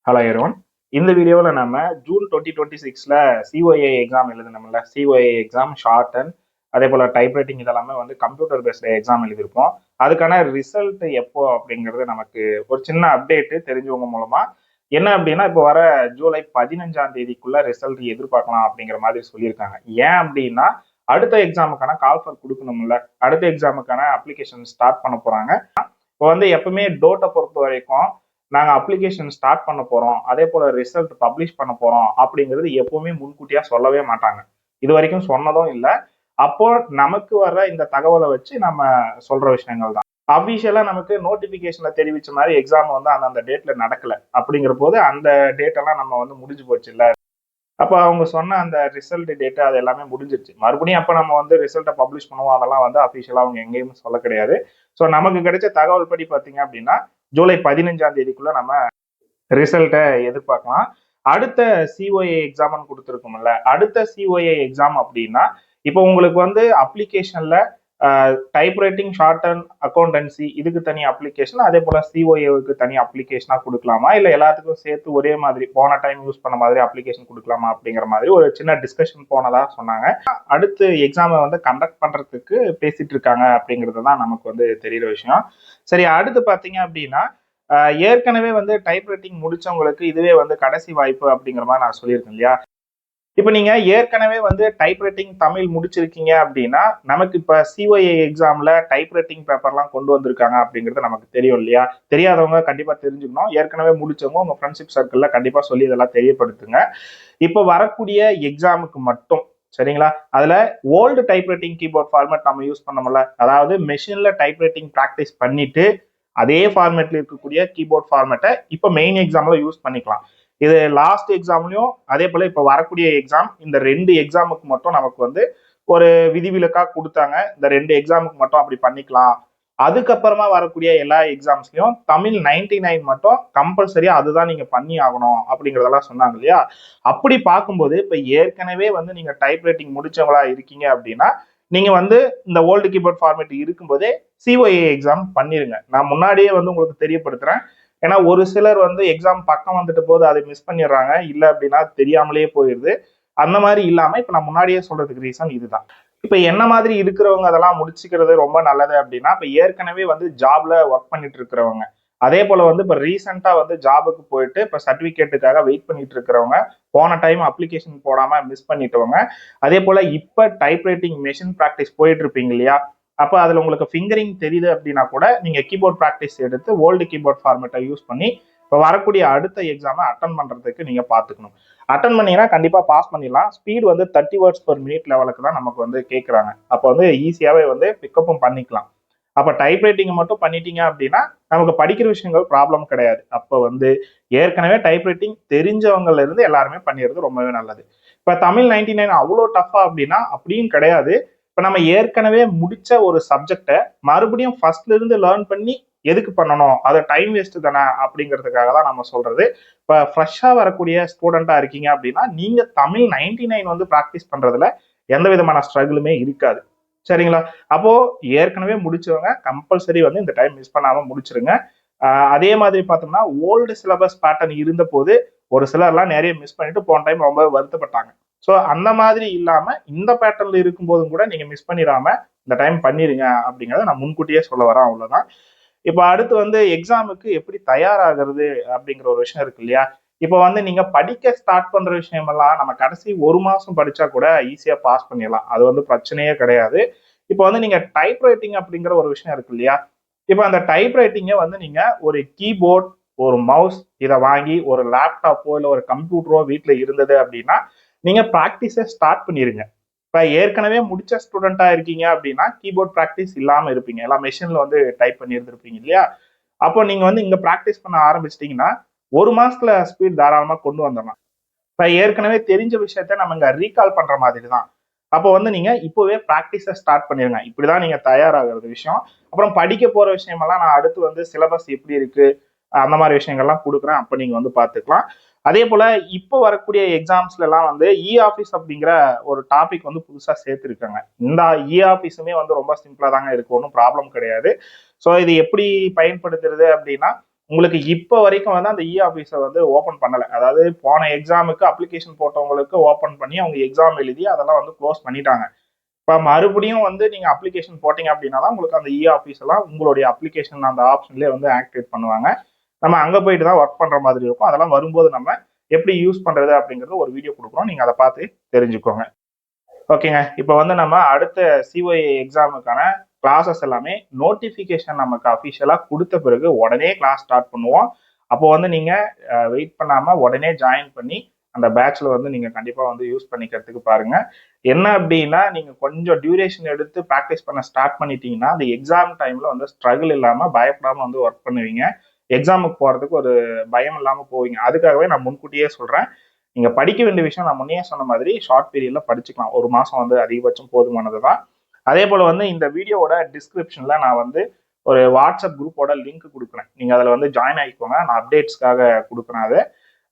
Hello everyone. இந்த வீடியோவில் நம்ம ஜூன் 2026ல சிஓஏ எக்ஸாம் எழுதினோம்ல, சிஓஏ எக்ஸாம் ஷார்ட் அண்ட் அதே போல் டைப்ரைட்டிங் இதெல்லாமே வந்து கம்ப்யூட்டர் பேஸ்டு எக்ஸாம் எழுதியிருப்போம். அதுக்கான ரிசல்ட் எப்போ அப்படிங்கிறது நமக்கு ஒரு சின்ன அப்டேட்டு தெரிஞ்சவங்க மூலமா என்ன அப்படின்னா, இப்போ வர ஜூலை 15ஆம் தேதிக்குள்ள ரிசல்ட் எதிர்பார்க்கலாம் அப்படிங்கிற மாதிரி சொல்லியிருக்காங்க. ஏன் அப்படின்னா, அடுத்த எக்ஸாமுக்கான கால்ஃபர் கொடுக்கணும்ல, அடுத்த எக்ஸாமுக்கான அப்ளிகேஷன் ஸ்டார்ட் பண்ண போறாங்க. இப்போ வந்து எப்பவுமே டோட்டை பொறுத்த வரைக்கும் நாங்க அப்ளிகேஷன் ஸ்டார்ட் பண்ண போறோம், அதே போல ரிசல்ட் பப்ளிஷ் பண்ண போறோம் அப்படிங்கிறது எப்பவுமே முன்கூட்டியா சொல்லவே மாட்டாங்க. இது வரைக்கும் சொன்னதும் இல்லை. அப்போ நமக்கு வர்ற இந்த தகவலை வச்சு நம்ம சொல்ற விஷயங்கள் தான். அபிஷியலா நமக்கு நோட்டிபிகேஷன்ல தெரிவிச்ச மாதிரி எக்ஸாம் வந்து அந்தந்த டேட்ல நடக்கல அப்படிங்கிற போது அந்த டேட் எல்லாம் நம்ம வந்து முடிஞ்சு போச்சு இல்ல. அப்ப அவங்க சொன்ன அந்த ரிசல்ட் டேட் அது எல்லாமே முடிஞ்சிருச்சு. மறுபடியும் அப்ப நம்ம வந்து ரிசல்ட்டை பப்ளிஷ் பண்ணுவோம், அதெல்லாம் வந்து அபிஷியலா அவங்க எங்கேயும் சொல்ல கிடையாது. ஸோ நமக்கு கிடைச்ச தகவல் படி பாத்தீங்க அப்படின்னா ஜூலை 15ஆம் தேதிக்குள்ள நம்ம ரிசல்ட்டை எதிர்பார்க்கலாம். அடுத்த சிஓஏ எக்ஸாம்னு கொடுத்துருக்கோம்ல, அடுத்த சிஓஏ எக்ஸாம் அப்படின்னா இப்போ உங்களுக்கு வந்து அப்ளிகேஷன்ல டைப்ரைட்டிங் ஷார்ட் அண்ட் அக்கௌண்டன்சி இதுக்கு தனி அப்ளிகேஷன், அதே போல சிஓஏவுக்கு தனி அப்ளிகேஷனா கொடுக்கலாமா, இல்லை எல்லாத்துக்கும் சேர்த்து ஒரே மாதிரி போன டைம் யூஸ் பண்ண மாதிரி அப்ளிகேஷன் கொடுக்கலாமா அப்படிங்கிற மாதிரி ஒரு சின்ன டிஸ்கஷன் போனதா சொன்னாங்க. அடுத்து எக்ஸாமை வந்து கண்டக்ட் பண்றதுக்கு பேசிட்டு இருக்காங்க அப்படிங்கிறது தான் நமக்கு வந்து தெரியுற விஷயம். சரி, அடுத்து பாத்தீங்க அப்படின்னா ஏற்கனவே வந்து டைப்ரைட்டிங் முடிச்சவங்களுக்கு இதுவே வந்து கடைசி வாய்ப்பு அப்படிங்கிற மாதிரி நான் சொல்லியிருக்கேன் இல்லையா. இப்போ நீங்க ஏற்கனவே வந்து டைப்ரைட்டிங் தமிழ் முடிச்சிருக்கீங்க அப்படின்னா நமக்கு இப்ப சிஓஏ எக்ஸாம்ல டைப்ரைட்டிங் பேப்பர்லாம் கொண்டு வந்திருக்காங்க அப்படிங்கிறது நமக்கு தெரியும் இல்லையா. தெரியாதவங்க கண்டிப்பா தெரிஞ்சுக்கணும். ஏற்கனவே முடிச்சவங்க உங்க ஃப்ரெண்ட்ஷிப் சர்க்கிள்ல கண்டிப்பா சொல்லி இதெல்லாம் தெரியப்படுத்துங்க. இப்போ வரக்கூடிய எக்ஸாமுக்கு மட்டும் சரிங்களா, அதுல ஓல்டு டைப்ரைட்டிங் கீபோர்ட் ஃபார்மேட் நம்ம யூஸ் பண்ணோம்ல, அதாவது மெஷின்ல டைப்ரைட்டிங் ப்ராக்டிஸ் பண்ணிட்டு அதே ஃபார்மேட்ல இருக்கக்கூடிய கீபோர்ட் ஃபார்மேட்டை இப்போ மெயின் எக்ஸாம்ல யூஸ் பண்ணிக்கலாம். இது லாஸ்ட் எக்ஸாம்லயும் அதே போல இப்ப வரக்கூடிய எக்ஸாம், இந்த 2 எக்ஸாமுக்கு மட்டும் நமக்கு வந்து ஒரு விதிவிலக்கா கொடுத்தாங்க. இந்த 2 எக்ஸாமுக்கு மட்டும் அப்படி பண்ணிக்கலாம். அதுக்கப்புறமா வரக்கூடிய எல்லா எக்ஸாம்ஸ்லயும் தமிழ் 99 மட்டும் கம்பல்சரியா அதுதான் நீங்க பண்ணி ஆகணும் அப்படிங்கறதெல்லாம் சொன்னாங்க இல்லையா. அப்படி பார்க்கும்போது இப்ப ஏற்கனவே வந்து நீங்க டைப் ரைட்டிங் முடிச்சவங்களா இருக்கீங்க அப்படின்னா நீங்க வந்து இந்த ஓல்டு கீபோர்ட் ஃபார்மேட் இருக்கும்போதே சிஓஏ எக்ஸாம் பண்ணிருங்க. நான் முன்னாடியே வந்து உங்களுக்கு தெரியப்படுத்துறேன். ஏன்னா ஒரு சிலர் வந்து எக்ஸாம் பக்கம் வந்துட்டு போது அதை மிஸ் பண்ணிடுறாங்க, இல்ல அப்படின்னா தெரியாமலேயே போயிடுது. அந்த மாதிரி இல்லாம இப்ப நான் முன்னாடியே சொல்றதுக்கு ரீசன் இதுதான். இப்ப என்ன மாதிரி இருக்கிறவங்க அதெல்லாம் முடிச்சுக்கிறது ரொம்ப நல்லது அப்படின்னா, இப்ப ஏற்கனவே வந்து ஜாப்ல ஒர்க் பண்ணிட்டு இருக்கிறவங்க, அதே போல வந்து இப்ப ரீசெண்டா வந்து ஜாபுக்கு போயிட்டு இப்ப சர்டிபிகேட்டுக்காக வெயிட் பண்ணிட்டு இருக்கிறவங்க, போன டைம் அப்ளிகேஷன் போடாம மிஸ் பண்ணிட்டவங்க, அதே போல இப்ப டைப்ரைட்டிங் மெஷின் ப்ராக்டிஸ் போயிட்டு இருப்பீங்க இல்லையா. அப்ப அதுல உங்களுக்கு ஃபிங்கரிங் தெரியுது அப்படின்னா கூட நீங்க கீபோர்ட் ப்ராக்டிஸ் எடுத்து ஓல்டு கீபோர்ட் ஃபார்மேட்டை யூஸ் பண்ணி இப்போ வரக்கூடிய அடுத்த எக்ஸாமை அட்டன் பண்றதுக்கு நீங்க பாத்துக்கணும். அட்டன் பண்ணீங்கன்னா கண்டிப்பா பாஸ் பண்ணிடலாம். ஸ்பீட் வந்து 30 வேர்ட்ஸ் பெர் மினிட் லெவலுக்கு தான் நமக்கு வந்து கேட்கறாங்க. அப்போ வந்து ஈஸியாவே வந்து பிக்கப்பும் பண்ணிக்கலாம். அப்ப டைப்ரைட்டிங் மட்டும் பண்ணிட்டீங்க அப்படின்னா நமக்கு படிக்கிற விஷயங்கள் ப்ராப்ளம் கிடையாது. அப்ப வந்து ஏற்கனவே டைப்ரைட்டிங் தெரிஞ்சவங்கல இருந்து எல்லாருமே பண்ணிடுறது ரொம்பவே நல்லது. இப்ப தமிழ் 99 அவ்வளோ டஃபா அப்படின்னா அப்படியும் கிடையாது. இப்ப நம்ம ஏற்கனவே முடிச்ச ஒரு சப்ஜெக்டை மறுபடியும் ஃபர்ஸ்ட்ல இருந்து லேர்ன் பண்ணி எதுக்கு பண்ணணும், அது டைம் வேஸ்ட் தானே அப்படிங்கிறதுக்காக தான் நம்ம சொல்றது. இப்ப ஃப்ரெஷ்ஷா வரக்கூடிய ஸ்டூடெண்டா இருக்கீங்க அப்படின்னா நீங்க தமிழ் 99 வந்து ப்ராக்டிஸ் பண்றதுல எந்த விதமான ஸ்ட்ரகிளுமே இருக்காது. சரிங்களா. அப்போ ஏற்கனவே முடிச்சவங்க கம்பல்சரி வந்து இந்த டைம் மிஸ் பண்ணாம முடிச்சிருங்க. அதே மாதிரி பார்த்தோம்னா ஓல்டு சிலபஸ் பேட்டர்ன் இருந்த போது ஒரு சிலர்லாம் நிறைய மிஸ் பண்ணிட்டு போன டைம் ரொம்ப வருத்தப்பட்டாங்க. ஸோ அந்த மாதிரி இல்லாம இந்த பேட்டர்ன்ல இருக்கும்போதும் கூட நீங்க மிஸ் பண்ணிடாம இந்த டைம் பண்ணிருங்க அப்படிங்கிறத நான் முன்கூட்டியே சொல்ல வரேன், அவ்வளவுதான். இப்போ அடுத்து வந்து எக்ஸாமுக்கு எப்படி தயாராகிறது அப்படிங்கிற ஒரு விஷயம் இருக்கு இல்லையா. இப்போ வந்து நீங்க படிக்க ஸ்டார்ட் பண்ற விஷயமெல்லாம் நம்ம கடைசி 1 மாசம் படிச்சா கூட ஈஸியா பாஸ் பண்ணிடலாம். அது வந்து பிரச்சனையே கிடையாது. இப்போ வந்து நீங்க டைப் ரைட்டிங் அப்படிங்கிற ஒரு விஷயம் இருக்கு இல்லையா. இப்போ அந்த டைப் ரைட்டிங்கை வந்து நீங்க ஒரு கீபோர்ட், ஒரு மவுஸ் இதை வாங்கி ஒரு லேப்டாப்போ இல்லை ஒரு கம்ப்யூட்டரோ வீட்டில் இருந்தது அப்படின்னா நீங்க ப்ராக்டிஸை ஸ்டார்ட் பண்ணிருங்க. இப்போ ஏற்கனவே முடிச்ச ஸ்டூடெண்டா இருக்கீங்க அப்படின்னா கீபோர்ட் ப்ராக்டிஸ் இல்லாம இருப்பீங்க, எல்லாம் மெஷின்ல வந்து டைப் பண்ணி இருந்திருப்பீங்க இல்லையா. அப்போ நீங்க வந்து இங்க ப்ராக்டிஸ் பண்ண ஆரம்பிச்சிட்டீங்கன்னா 1 மாசத்துல ஸ்பீட் தாராளமா கொண்டு வந்துடலாம். இப்போ ஏற்கனவே தெரிஞ்ச விஷயத்த நம்ம இங்க ரீகால் பண்ற மாதிரி தான். அப்போ வந்து நீங்க இப்பவே ப்ராக்டிஸை ஸ்டார்ட் பண்ணிருங்க. இப்படிதான் நீங்க தயாராகிறது விஷயம். அப்புறம் படிக்க போற விஷயமெல்லாம் நான் அடுத்து வந்து சிலபஸ் எப்படி இருக்கு அந்த மாதிரி விஷயங்கள்லாம் கொடுக்குறேன். அப்ப நீங்க வந்து பாத்துக்கலாம். அதே போல இப்போ வரக்கூடிய எக்ஸாம்ஸ்ல எல்லாம் வந்து இ ஆஃபீஸ் அப்படிங்கிற ஒரு டாபிக் வந்து புதுசா சேர்த்திருக்காங்க. இந்த இ ஆஃபீஸுமே வந்து ரொம்ப சிம்பிளா தாங்க இருக்கு, ஒன்றும் ப்ராப்ளம் கிடையாது. ஸோ இது எப்படி பயன்படுத்துறது அப்படின்னா உங்களுக்கு இப்போ வரைக்கும் வந்து அந்த இ ஆஃபீஸை வந்து ஓப்பன் பண்ணலை. அதாவது போன எக்ஸாமுக்கு அப்ளிகேஷன் போட்டவங்களுக்கு ஓப்பன் பண்ணி அவங்க எக்ஸாம் எழுதி அதெல்லாம் வந்து க்ளோஸ் பண்ணிட்டாங்க. இப்போ மறுபடியும் வந்து நீங்கள் அப்ளிகேஷன் போட்டீங்க அப்படின்னா தான் உங்களுக்கு அந்த இ ஆஃபீஸ் எல்லாம் உங்களுடைய அப்ளிகேஷன் அந்த ஆப்ஷன்லேயே வந்து ஆக்டிவேட் பண்ணுவாங்க. நம்ம அங்கே போயிட்டு தான் ஒர்க் பண்ணுற மாதிரி இருக்கும். அதெல்லாம் வரும்போது நம்ம எப்படி யூஸ் பண்ணுறது அப்படிங்கிறது ஒரு வீடியோ கொடுக்குறோம். நீங்கள் அதை பார்த்து தெரிஞ்சுக்கோங்க. ஓகேங்க. இப்போ வந்து நம்ம அடுத்த சிஓஏ எக்ஸாமுக்கான கிளாஸஸ் எல்லாமே நோட்டிஃபிகேஷன் நமக்கு அஃபிஷியலாக கொடுத்த பிறகு உடனே கிளாஸ் ஸ்டார்ட் பண்ணுவோம். அப்போ வந்து நீங்கள் வெயிட் பண்ணாமல் உடனே ஜாயின் பண்ணி அந்த பேட்ச்ல வந்து நீங்கள் கண்டிப்பாக வந்து யூஸ் பண்ணிக்கிறதுக்கு பாருங்க. என்ன அப்படின்னா நீங்கள் கொஞ்சம் டியூரேஷன் எடுத்து ப்ராக்டிஸ் பண்ண ஸ்டார்ட் பண்ணிட்டீங்கன்னா அந்த எக்ஸாம் டைமில் வந்து ஸ்ட்ரகிள் இல்லாமல் பயப்படாமல் வந்து ஒர்க் பண்ணுவீங்க. எக்ஸாமுக்கு போகிறதுக்கு ஒரு பயம் இல்லாமல் போவீங்க. அதுக்காகவே நான் முன்கூட்டியே சொல்கிறேன். நீங்க படிக்க வேண்டிய விஷயம் நான் முன்னே சொன்ன மாதிரி ஷார்ட் பீரியட்ல படிச்சுக்கலாம். ஒரு மாசம் வந்து அதிகபட்சம் போதுமானது தான். அதே போல வந்து இந்த வீடியோவோட டிஸ்கிரிப்ஷன்ல நான் வந்து ஒரு வாட்ஸ்அப் குரூப்போட லிங்க் கொடுக்குறேன். நீங்க அதில் வந்து ஜாயின் ஆகிக்கோங்க. நான் அப்டேட்ஸ்க்காக கொடுக்குறேன் அது.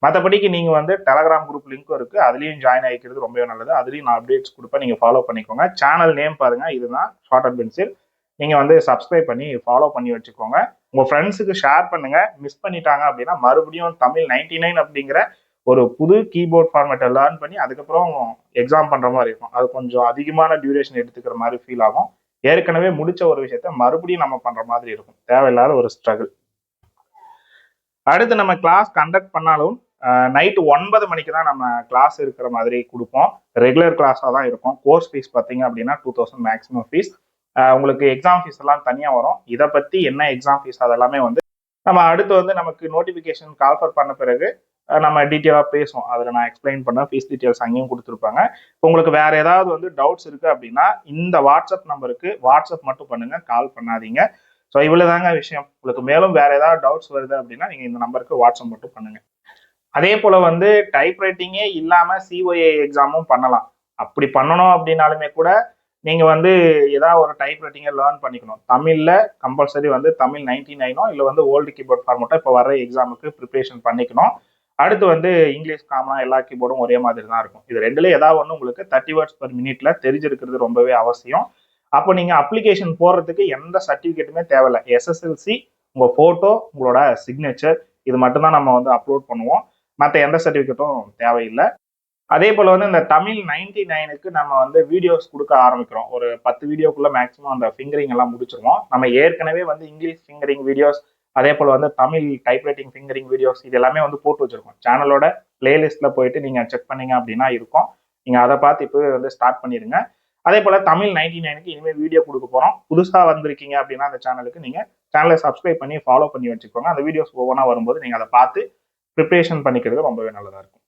மற்றபடிக்கு நீங்க வந்து டெலகிராம் குரூப் லிங்க்கும் இருக்கு. அதுலயும் ஜாயின் ஆகிக்கிறது ரொம்பவே நல்லது. அதுலயும் நான் அப்டேட்ஸ் கொடுப்பேன். நீங்க ஃபாலோ பண்ணிக்கோங்க. சேனல் நேம் பாருங்க, இதுதான் ஷார்ட் அண்ட் பென்சில். நீங்க வந்து சப்ஸ்கிரைப் பண்ணி ஃபாலோ பண்ணி வச்சுக்கோங்க. உங்க ஃப்ரெண்ட்ஸுக்கு ஷேர் பண்ணுங்க. மிஸ் பண்ணிட்டாங்க அப்படின்னா மறுபடியும் தமிழ் 99 அப்படிங்கிற ஒரு புது கீபோர்ட் ஃபார்மேட்டை லேர்ன் பண்ணி அதுக்கப்புறம் எக்ஸாம் பண்ற மாதிரி இருக்கும். அது கொஞ்சம் அதிகமான டியூரேஷன் எடுத்துக்கிற மாதிரி ஃபீல் ஆகும். ஏற்கனவே முடிச்ச ஒரு விஷயத்த மறுபடியும் நம்ம பண்ற மாதிரி இருக்கும். தேவையில்லாத ஒரு ஸ்ட்ரகிள். அடுத்து நம்ம கிளாஸ் கண்டக்ட் பண்ணாலும் நைட்டு 9 மணிக்கு தான் நம்ம கிளாஸ் இருக்கிற மாதிரி கொடுப்போம். ரெகுலர் கிளாஸாக தான் இருக்கும். கோர்ஸ் ஃபீஸ் பார்த்தீங்க அப்படின்னா 2000 மேக்ஸிமம் ஃபீஸ். உங்களுக்கு எக்ஸாம் ஃபீஸ் எல்லாம் தனியாக வரும். இதை பற்றி என்ன எக்ஸாம் ஃபீஸ் அதெல்லாமே வந்து நம்ம அடுத்து வந்து நமக்கு நோட்டிஃபிகேஷன் கால்ஃபர் பண்ண பிறகு நம்ம டீட்டெயிலாக பேசுவோம். அதில் நான் எக்ஸ்பிளைன் பண்ண ஃபீஸ் டீட்டெயில்ஸ் அங்கேயும் கொடுத்துருப்பாங்க. இப்போ உங்களுக்கு வேற ஏதாவது வந்து டவுட்ஸ் இருக்குது அப்படின்னா இந்த வாட்ஸ்அப் நம்பருக்கு வாட்ஸ்அப் மட்டும் பண்ணுங்க, கால் பண்ணாதீங்க. ஸோ இவ்வளோதாங்க விஷயம். உங்களுக்கு மேலும் வேற ஏதாவது டவுட்ஸ் வருது அப்படின்னா நீங்கள் இந்த நம்பருக்கு வாட்ஸ்அப் மட்டும் பண்ணுங்க. அதே போல் வந்து டைப் ரைட்டிங்கே இல்லாமல் சிஓஏ எக்ஸாமும் பண்ணலாம். அப்படி பண்ணணும் அப்படின்னாலுமே கூட நீங்கள் வந்து ஏதாவது ஒரு டைப் ரைட்டிங்கை லேர்ன் பண்ணிக்கணும். தமிழில் கம்பல்சரி வந்து தமிழ் 99 இல்லை வந்து ஓல்டு கீபோர்ட் ஃபார்மேட்டை இப்போ வர எக்ஸாமுக்கு ப்ரிப்பரேஷன் பண்ணிக்கணும். அடுத்து வந்து இங்கிலீஷ் காமனாக எல்லா கீபோர்டும் ஒரே மாதிரி தான் இருக்கும். இது ரெண்டுல ஏதாவது ஒன்று உங்களுக்கு 30 வேர்ட்ஸ் பர் மினிட்ல தெரிஞ்சிருக்கிறது ரொம்பவே அவசியம். அப்போ நீங்கள் அப்ளிகேஷன் போடுறதுக்கு எந்த சர்டிஃபிகேட்டுமே தேவையில்லை. எஸ்எஸ்எல்சி, உங்கள் ஃபோட்டோ, உங்களோட சிக்னேச்சர், இது மட்டும்தான் நம்ம வந்து அப்லோட் பண்ணுவோம். மற்ற எந்த சர்டிஃபிகேட்டும் தேவையில்லை. அதே போல் வந்து இந்த தமிழ் 99க்கு நம்ம வந்து வீடியோஸ் கொடுக்க ஆரம்பிக்கிறோம். ஒரு 10 வீடியோக்குள்ள மேக்ஸிமம் அந்த ஃபிங்கரிங் எல்லாம் முடிச்சிருவோம். நம்ம ஏற்கனவே வந்து இங்கிலீஷ் ஃபிங்கரிங் வீடியோஸ், அதே போல் வந்து தமிழ் டைப்ரைட்டிங் ஃபிங்கரிங் வீடியோஸ் இது எல்லாமே வந்து போட்டு வச்சிருக்கோம். சேனலோட பிளேலிஸ்ட்ல போயிட்டு நீங்கள் செக் பண்ணீங்க அப்படின்னா இருக்கும். நீங்கள் அதை பார்த்து இப்போ வந்து ஸ்டார்ட் பண்ணிடுங்க. அதே போல் தமிழ் 99க்கு இனிமேல் வீடியோ கொடுக்க போகிறோம். புதுசாக வந்திருக்கீங்க அப்படின்னா அந்த சேனலுக்கு நீங்கள் சேனலை சப்ஸ்கிரைப் பண்ணி ஃபாலோ பண்ணி வச்சுக்கோங்க. அந்த வீடியோஸ் ஒவ்வொன்றா வரும்போது நீங்கள் அதை பார்த்து ப்ரிப்பரேஷன் பண்ணிக்கிறது ரொம்பவே நல்லதாக இருக்கும்.